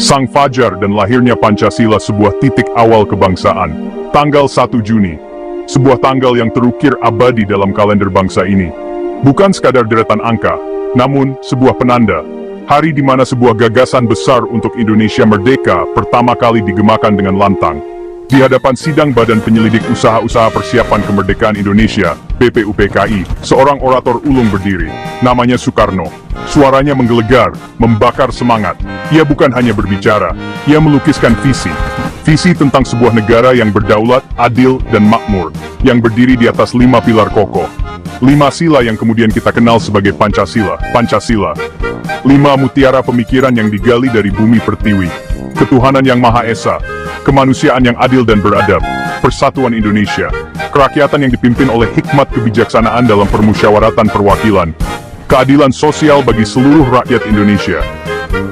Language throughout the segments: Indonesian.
Sang Fajar dan lahirnya Pancasila, sebuah titik awal kebangsaan. Tanggal 1 Juni, sebuah tanggal yang terukir abadi dalam kalender bangsa ini. Bukan sekadar deretan angka, namun sebuah penanda. Hari di mana sebuah gagasan besar untuk Indonesia merdeka pertama kali digemakan dengan lantang. Di hadapan sidang Badan Penyelidik Usaha-Usaha Persiapan Kemerdekaan Indonesia, BPUPKI, seorang orator ulung berdiri. Namanya Soekarno. Suaranya menggelegar, membakar semangat. Ia bukan hanya berbicara, ia melukiskan visi. Visi tentang sebuah negara yang berdaulat, adil, dan makmur, yang berdiri di atas 5 pilar kokoh. 5 sila yang kemudian kita kenal sebagai Pancasila. Pancasila. 5 mutiara pemikiran yang digali dari bumi pertiwi. Ketuhanan yang Maha Esa, kemanusiaan yang adil dan beradab, persatuan Indonesia, kerakyatan yang dipimpin oleh hikmat kebijaksanaan dalam permusyawaratan perwakilan, keadilan sosial bagi seluruh rakyat Indonesia.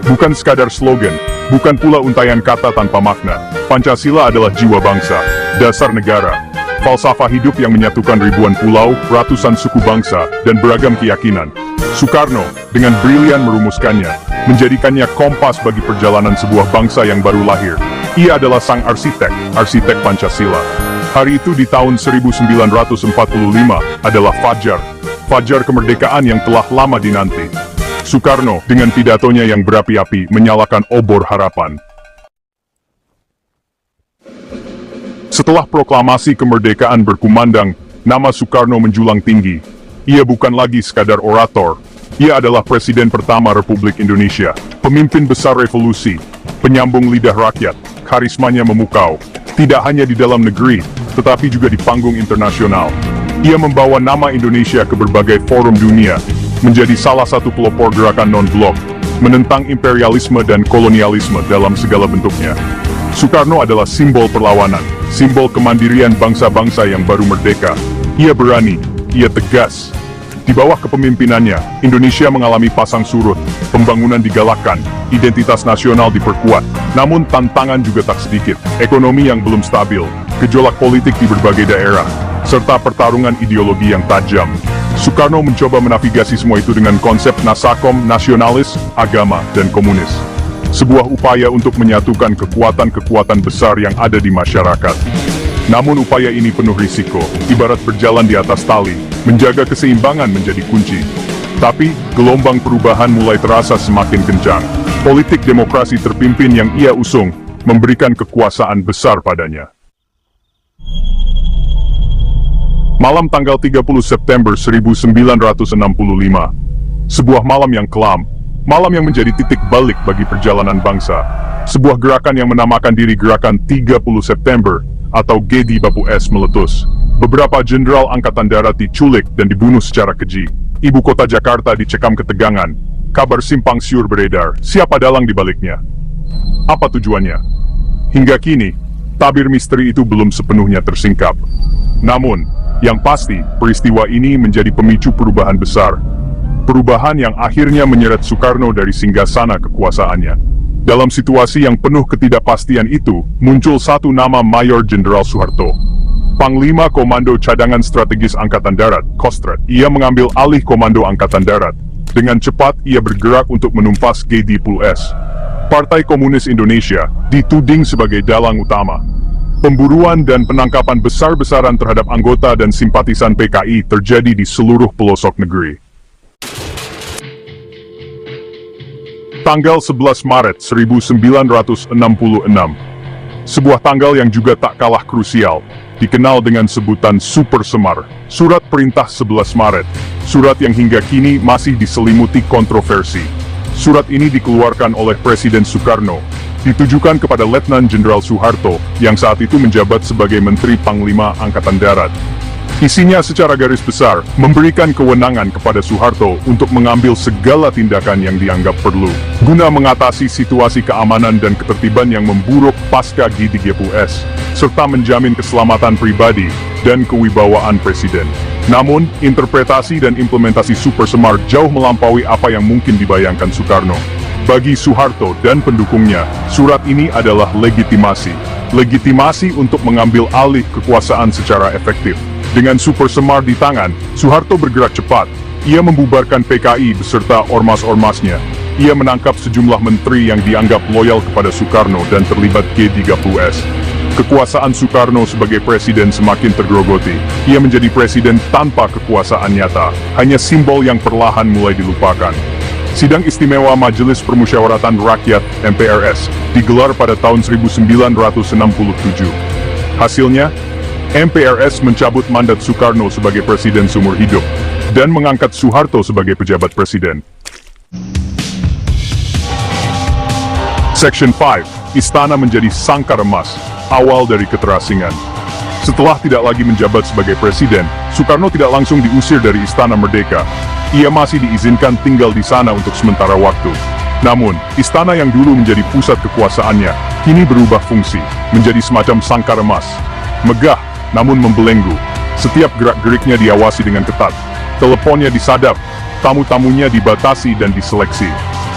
Bukan sekadar slogan, bukan pula untayan kata tanpa makna. Pancasila adalah jiwa bangsa, dasar negara, falsafah hidup yang menyatukan ribuan pulau, ratusan suku bangsa, dan beragam keyakinan. Soekarno dengan brilian merumuskannya, menjadikannya kompas bagi perjalanan sebuah bangsa yang baru lahir. Ia adalah sang arsitek Pancasila. Hari itu di tahun 1945 adalah Fajar kemerdekaan yang telah lama dinanti. Soekarno dengan pidatonya yang berapi-api menyalakan obor harapan. Setelah proklamasi kemerdekaan berkumandang, nama Soekarno menjulang tinggi. Ia bukan lagi sekadar orator, ia adalah Presiden pertama Republik Indonesia, pemimpin besar revolusi, penyambung lidah rakyat, karismanya memukau, tidak hanya di dalam negeri, tetapi juga di panggung internasional. Ia membawa nama Indonesia ke berbagai forum dunia, menjadi salah satu pelopor gerakan non-blok, menentang imperialisme dan kolonialisme dalam segala bentuknya. Soekarno adalah simbol perlawanan, simbol kemandirian bangsa-bangsa yang baru merdeka. Ia berani, ia tegas. Di bawah kepemimpinannya, Indonesia mengalami pasang surut, pembangunan digalakkan, identitas nasional diperkuat. Namun tantangan juga tak sedikit, ekonomi yang belum stabil, gejolak politik di berbagai daerah, serta pertarungan ideologi yang tajam. Soekarno mencoba menavigasi semua itu dengan konsep Nasakom, nasionalis, agama, dan komunis. Sebuah upaya untuk menyatukan kekuatan-kekuatan besar yang ada di masyarakat. Namun upaya ini penuh risiko, ibarat berjalan di atas tali, menjaga keseimbangan menjadi kunci. Tapi, gelombang perubahan mulai terasa semakin kencang. Politik demokrasi terpimpin yang ia usung, memberikan kekuasaan besar padanya. Malam tanggal 30 September 1965. Sebuah malam yang kelam, malam yang menjadi titik balik bagi perjalanan bangsa. Sebuah gerakan yang menamakan diri Gerakan 30 September, atau GDBAPU-S meletus. Beberapa jenderal angkatan darat diculik dan dibunuh secara keji. Ibu kota Jakarta dicekam ketegangan. Kabar simpang siur beredar, siapa dalang di baliknya? Apa tujuannya? Hingga kini, tabir misteri itu belum sepenuhnya tersingkap. Namun, yang pasti, peristiwa ini menjadi pemicu perubahan besar. Perubahan yang akhirnya menyeret Soekarno dari singgasana kekuasaannya. Dalam situasi yang penuh ketidakpastian itu, muncul satu nama, Mayor Jenderal Soeharto. Panglima Komando Cadangan Strategis Angkatan Darat, Kostrat. Ia mengambil alih Komando Angkatan Darat. Dengan cepat, ia bergerak untuk menumpas GDBAPU-S. Partai Komunis Indonesia dituding sebagai dalang utama. Pemburuan dan penangkapan besar-besaran terhadap anggota dan simpatisan PKI terjadi di seluruh pelosok negeri. Tanggal 11 Maret 1966. Sebuah tanggal yang juga tak kalah krusial, dikenal dengan sebutan Super Semar. Surat Perintah 11 Maret. Surat yang hingga kini masih diselimuti kontroversi. Surat ini dikeluarkan oleh Presiden Soekarno, ditujukan kepada Letnan Jenderal Soeharto, yang saat itu menjabat sebagai Menteri Panglima Angkatan Darat. Isinya secara garis besar, memberikan kewenangan kepada Soeharto untuk mengambil segala tindakan yang dianggap perlu, guna mengatasi situasi keamanan dan ketertiban yang memburuk pasca GDBAPU-S, serta menjamin keselamatan pribadi dan kewibawaan Presiden. Namun, interpretasi dan implementasi Super Semar jauh melampaui apa yang mungkin dibayangkan Soekarno. Bagi Soeharto dan pendukungnya, surat ini adalah legitimasi. Legitimasi untuk mengambil alih kekuasaan secara efektif. Dengan Super Semar di tangan, Soeharto bergerak cepat. Ia membubarkan PKI beserta ormas-ormasnya. ia menangkap sejumlah menteri yang dianggap loyal kepada Soekarno dan terlibat G30S. Kekuasaan Soekarno sebagai presiden semakin tergerogoti. Ia menjadi presiden tanpa kekuasaan nyata, hanya simbol yang perlahan mulai dilupakan. Sidang istimewa Majelis Permusyawaratan Rakyat (MPRS) digelar pada tahun 1967. Hasilnya, MPRS mencabut mandat Soekarno sebagai presiden seumur hidup dan mengangkat Soeharto sebagai pejabat presiden. Section 5, Istana menjadi sangkar emas, awal dari keterasingan. Setelah tidak lagi menjabat sebagai presiden, Soekarno tidak langsung diusir dari Istana Merdeka. Ia masih diizinkan tinggal di sana untuk sementara waktu. Namun, istana yang dulu menjadi pusat kekuasaannya, kini berubah fungsi, menjadi semacam sangkar emas. Megah, namun membelenggu. Setiap gerak-geriknya diawasi dengan ketat. Teleponnya disadap, tamu-tamunya dibatasi dan diseleksi.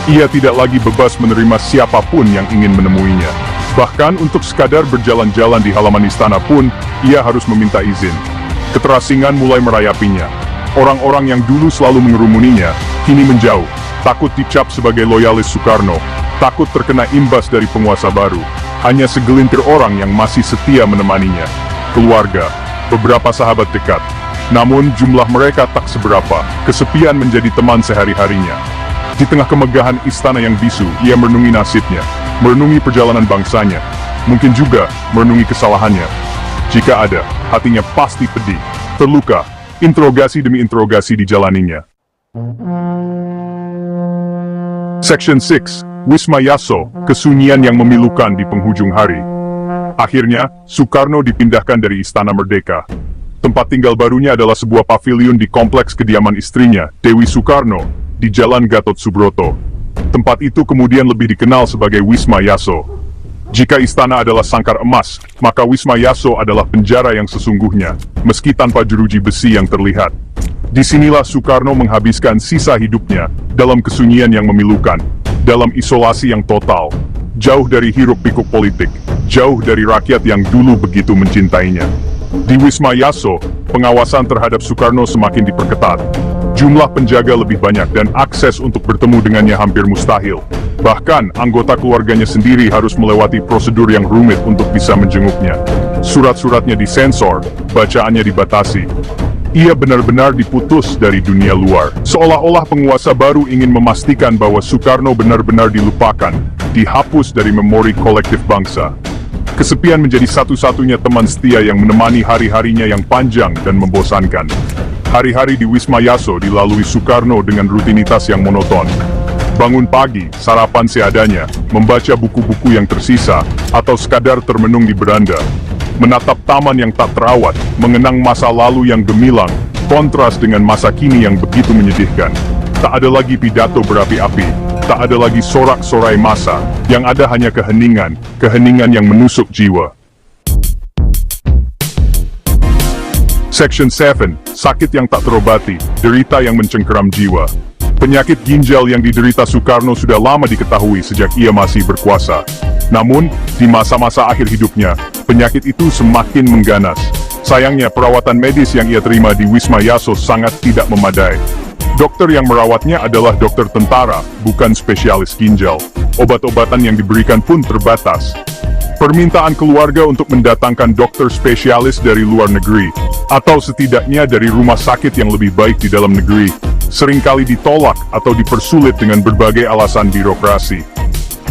Ia tidak lagi bebas menerima siapapun yang ingin menemuinya. Bahkan untuk sekadar berjalan-jalan di halaman istana pun, ia harus meminta izin. Keterasingan mulai merayapinya. Orang-orang yang dulu selalu mengerumuninya, kini menjauh, takut dicap sebagai loyalis Soekarno, takut terkena imbas dari penguasa baru. Hanya segelintir orang yang masih setia menemaninya. Keluarga, beberapa sahabat dekat. Namun jumlah mereka tak seberapa, kesepian menjadi teman sehari-harinya. Di tengah kemegahan istana yang bisu, ia merenungi nasibnya, merenungi perjalanan bangsanya, mungkin juga merenungi kesalahannya. Jika ada, hatinya pasti pedih, terluka. Interogasi demi interogasi dijalaninya. Section 6, Wisma Yaso, kesunyian yang memilukan di penghujung hari. Akhirnya, Soekarno dipindahkan dari Istana Merdeka. Tempat tinggal barunya adalah sebuah pavilion di kompleks kediaman istrinya, Dewi Soekarno, di Jalan Gatot Subroto. Tempat itu kemudian lebih dikenal sebagai Wisma Yaso. Jika istana adalah sangkar emas, maka Wisma Yaso adalah penjara yang sesungguhnya, meski tanpa jeruji besi yang terlihat. Disinilah Soekarno menghabiskan sisa hidupnya, dalam kesunyian yang memilukan, dalam isolasi yang total, jauh dari hiruk-pikuk politik, jauh dari rakyat yang dulu begitu mencintainya. Di Wisma Yaso, pengawasan terhadap Soekarno semakin diperketat. Jumlah penjaga lebih banyak dan akses untuk bertemu dengannya hampir mustahil. Bahkan, anggota keluarganya sendiri harus melewati prosedur yang rumit untuk bisa menjenguknya. Surat-suratnya disensor, bacaannya dibatasi. Ia benar-benar diputus dari dunia luar. Seolah-olah penguasa baru ingin memastikan bahwa Soekarno benar-benar dilupakan, dihapus dari memori kolektif bangsa. Kesepian menjadi satu-satunya teman setia yang menemani hari-harinya yang panjang dan membosankan. Hari-hari di Wisma Yaso dilalui Soekarno dengan rutinitas yang monoton. Bangun pagi, sarapan seadanya, membaca buku-buku yang tersisa, atau sekadar termenung di beranda. Menatap taman yang tak terawat, mengenang masa lalu yang gemilang, kontras dengan masa kini yang begitu menyedihkan. Tak ada lagi pidato berapi-api, tak ada lagi sorak-sorai masa, yang ada hanya keheningan, keheningan yang menusuk jiwa. Section 7, sakit yang tak terobati, derita yang mencengkeram jiwa. Penyakit ginjal yang diderita Soekarno sudah lama diketahui sejak ia masih berkuasa. Namun, di masa-masa akhir hidupnya, penyakit itu semakin mengganas. Sayangnya, perawatan medis yang ia terima di Wisma Yaso sangat tidak memadai. Dokter yang merawatnya adalah dokter tentara, bukan spesialis ginjal. Obat-obatan yang diberikan pun terbatas. Permintaan keluarga untuk mendatangkan dokter spesialis dari luar negeri, atau setidaknya dari rumah sakit yang lebih baik di dalam negeri, seringkali ditolak atau dipersulit dengan berbagai alasan birokrasi.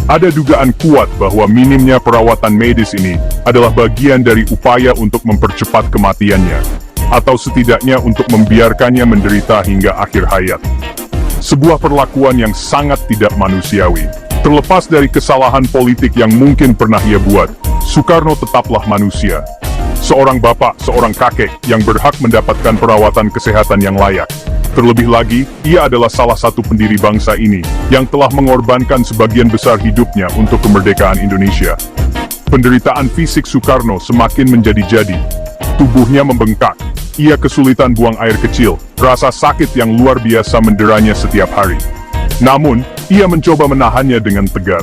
Ada dugaan kuat bahwa minimnya perawatan medis ini adalah bagian dari upaya untuk mempercepat kematiannya, atau setidaknya untuk membiarkannya menderita hingga akhir hayat. Sebuah perlakuan yang sangat tidak manusiawi. Terlepas dari kesalahan politik yang mungkin pernah ia buat, Soekarno tetaplah manusia. Seorang bapak, seorang kakek yang berhak mendapatkan perawatan kesehatan yang layak. Terlebih lagi, ia adalah salah satu pendiri bangsa ini yang telah mengorbankan sebagian besar hidupnya untuk kemerdekaan Indonesia. Penderitaan fisik Soekarno semakin menjadi-jadi. Tubuhnya membengkak. Ia kesulitan buang air kecil. Rasa sakit yang luar biasa menderanya setiap hari. Namun, ia mencoba menahannya dengan tegar.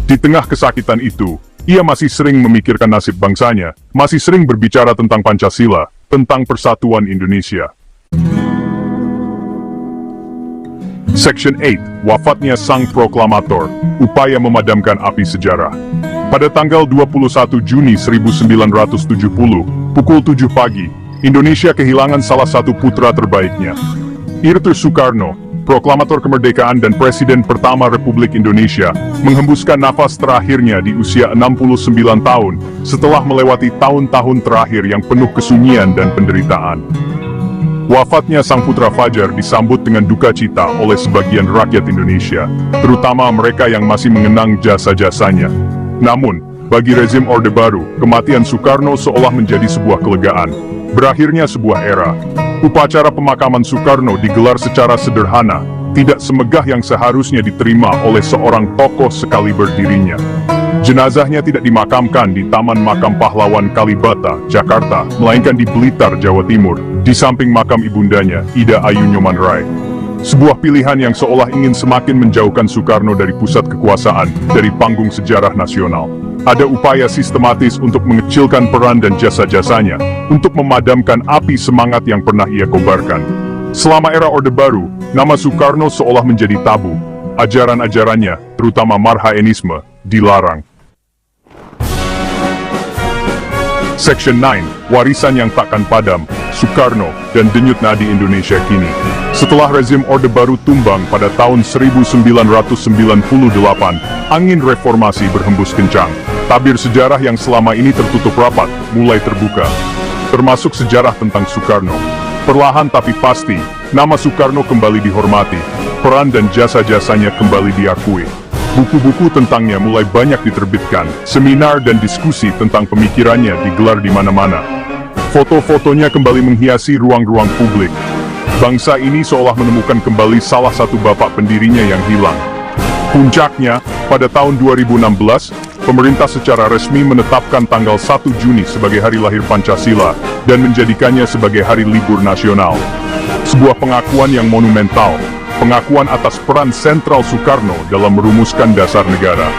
Di tengah kesakitan itu, ia masih sering memikirkan nasib bangsanya, masih sering berbicara tentang Pancasila, tentang persatuan Indonesia. Section 8, wafatnya sang proklamator, upaya memadamkan api sejarah. Pada tanggal 21 Juni 1970, pukul 7 pagi, Indonesia kehilangan salah satu putra terbaiknya. Irtu Soekarno, proklamator kemerdekaan dan presiden pertama Republik Indonesia, menghembuskan nafas terakhirnya di usia 69 tahun, setelah melewati tahun-tahun terakhir yang penuh kesunyian dan penderitaan. Wafatnya sang putra Fajar disambut dengan duka cita oleh sebagian rakyat Indonesia, terutama mereka yang masih mengenang jasa-jasanya. Namun, bagi rezim Orde Baru, kematian Soekarno seolah menjadi sebuah kelegaan. Berakhirnya sebuah era. Upacara pemakaman Soekarno digelar secara sederhana, tidak semegah yang seharusnya diterima oleh seorang tokoh sekaliber dirinya. Jenazahnya tidak dimakamkan di Taman Makam Pahlawan Kalibata, Jakarta, melainkan di Blitar, Jawa Timur, di samping makam ibundanya, Ida Ayu Nyoman Rai. Sebuah pilihan yang seolah ingin semakin menjauhkan Soekarno dari pusat kekuasaan, dari panggung sejarah nasional. Ada upaya sistematis untuk mengecilkan peran dan jasa-jasanya, untuk memadamkan api semangat yang pernah ia kobarkan. Selama era Orde Baru, nama Soekarno seolah menjadi tabu. Ajaran-ajarannya, terutama Marhaenisme, dilarang. Section 9, warisan yang takkan padam, Soekarno, dan denyut nadi Indonesia kini. Setelah rezim Orde Baru tumbang pada tahun 1998, angin reformasi berhembus kencang. Tabir sejarah yang selama ini tertutup rapat, mulai terbuka. Termasuk sejarah tentang Soekarno. Perlahan tapi pasti, nama Soekarno kembali dihormati, peran dan jasa-jasanya kembali diakui. Buku-buku tentangnya mulai banyak diterbitkan, seminar dan diskusi tentang pemikirannya digelar di mana-mana. Foto-fotonya kembali menghiasi ruang-ruang publik. Bangsa ini seolah menemukan kembali salah satu bapak pendirinya yang hilang. Puncaknya, pada tahun 2016, pemerintah secara resmi menetapkan tanggal 1 Juni sebagai hari lahir Pancasila dan menjadikannya sebagai hari libur nasional. Sebuah pengakuan yang monumental. Pengakuan atas peran sentral Soekarno dalam merumuskan dasar negara.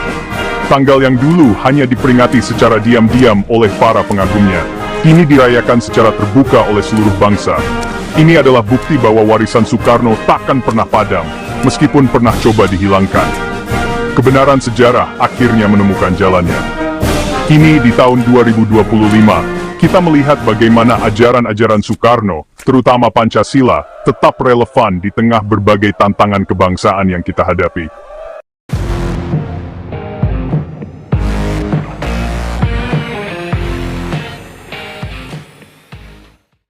Tanggal yang dulu hanya diperingati secara diam-diam oleh para pengagumnya, kini dirayakan secara terbuka oleh seluruh bangsa. Ini adalah bukti bahwa warisan Soekarno takkan pernah padam, meskipun pernah coba dihilangkan. Kebenaran sejarah akhirnya menemukan jalannya. Kini di tahun 2025, kita melihat bagaimana ajaran-ajaran Soekarno, terutama Pancasila, tetap relevan di tengah berbagai tantangan kebangsaan yang kita hadapi.